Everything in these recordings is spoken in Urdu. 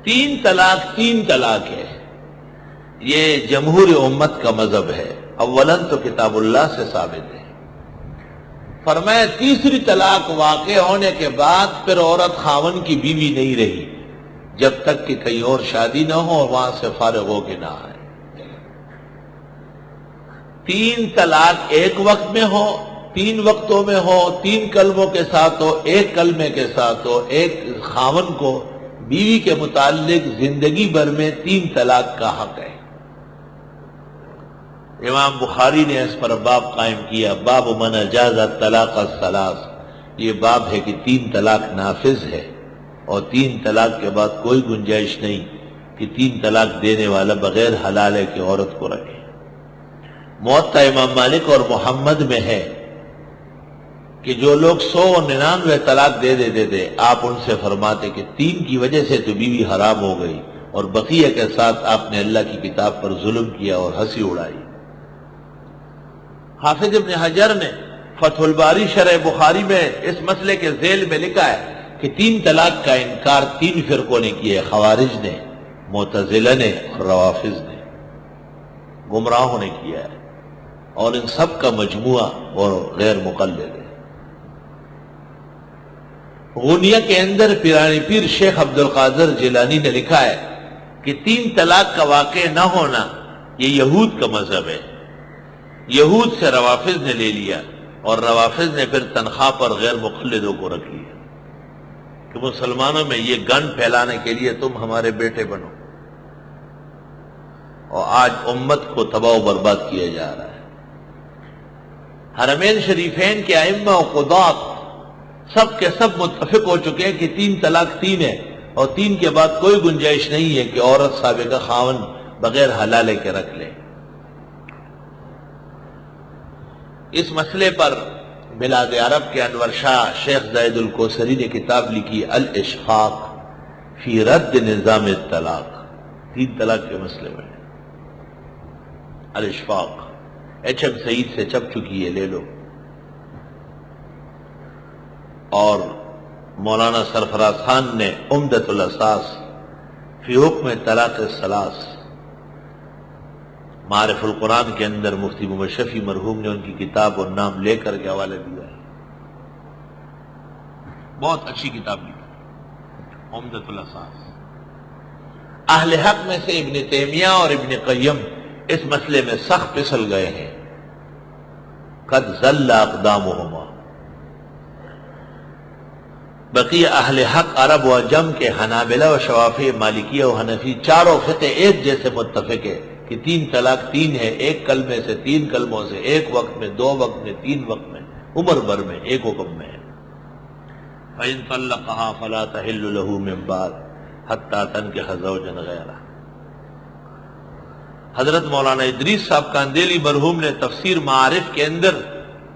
تین طلاق ہے، یہ جمہور امت کا مذہب ہے۔ اولاً تو کتاب اللہ سے ثابت ہے۔ فرمایا تیسری طلاق واقع ہونے کے بعد پھر عورت خاوند کی بیوی نہیں رہی جب تک کہ کہیں اور شادی نہ ہو اور وہاں سے فارغ ہو کے نہ آئے۔ تین طلاق ایک وقت میں ہو، تین وقتوں میں ہو، تین کلموں کے ساتھ ہو، ایک کلمے کے ساتھ ہو، ایک خاوند کو بیوی کے متعلق زندگی بھر میں تین طلاق کا حق ہے۔ امام بخاری نے اس پر باب قائم کیا، باب من اجاز الطلاق الثلاث۔ یہ باب ہے کہ تین طلاق نافذ ہے اور تین طلاق کے بعد کوئی گنجائش نہیں کہ تین طلاق دینے والا بغیر حلال ہے کہ عورت کو رکھے۔ موطا امام مالک اور محمد میں ہے کہ جو لوگ 199 طلاق دے دیتے تھے، آپ ان سے فرماتے کہ تین کی وجہ سے تو بیوی حرام ہو گئی اور بقیہ کے ساتھ آپ نے اللہ کی کتاب پر ظلم کیا اور ہنسی اڑائی۔ حافظ ابن حجر نے فتح الباری شرح بخاری میں اس مسئلے کے ذیل میں لکھا ہے کہ تین طلاق کا انکار تین فرقوں نے کیا ہے، خوارج نے، معتزلہ نے اور روافض نے، گمراہوں نے کیا ہے، اور ان سب کا مجموعہ اور غیر مقلد ہے۔ غنیہ کے اندر پیرانی پیر شیخ عبد القادر جیلانی نے لکھا ہے کہ تین طلاق کا واقع نہ ہونا یہ یہود کا مذہب ہے۔ یہود سے روافض نے لے لیا اور روافض نے پھر تنخواہ پر غیر مقلدوں کو رکھ لیا کہ مسلمانوں میں یہ گن پھیلانے کے لیے تم ہمارے بیٹے بنو، اور آج امت کو تباہ و برباد کیا جا رہا ہے۔ حرمین شریفین کے ائمہ و قضات سب کے سب متفق ہو چکے ہیں کہ تین طلاق تین ہے اور تین کے بعد کوئی گنجائش نہیں ہے کہ عورت سابقہ خاوند بغیر حلالے کے رکھ لے۔ اس مسئلے پر بلاد عرب کے انور شاہ شیخ زید الکوثری نے کتاب لکھی الاشفاق فی رد نظام الطلاق، تین طلاق کے مسئلے میں۔ الاشفاق ایچ ایم سعید سے چھپ چکی ہے، لے لو۔ اور مولانا سرفراز خان نے عمدۃ الاساس فی حکم طلاق الثلاث، معارف القرآن کے اندر مفتی محمد شفیع مرحوم نے ان کی کتاب اور نام لے کر کے حوالہ دیا ہے، بہت اچھی کتاب لکھی عمدۃ الاساس۔ اہل حق میں سے ابن تیمیہ اور ابن قیم اس مسئلے میں سخت پھسل گئے ہیں، قد زل اقدامہما۔ بقیہ اہل حق عرب و عجم کے حنابلہ و شوافی مالکیہ و حنفی چاروں فقہ ایک جیسے متفق ہے کہ تین طلاق تین ہے، ایک کلمے سے، تین کلموں سے، ایک وقت میں، دو وقت میں، تین وقت میں، عمر بھر میں، ایک حکم میں ہے۔ فَإِن طَلَّقَهَا فَلَا تَحِلُّ لَهُ مِن بَعْدُ حَتَّىٰ تَنكِحَ زَوْجًا غَيْرَهُ۔ حضرت مولانا ادریس صاحب کاندیلی مرحوم نے تفسیر معارف کے اندر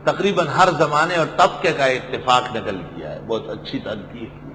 تقریباً ہر زمانے اور طبقے کا اتفاق نقل کیا ہے، بہت اچھی تنقید۔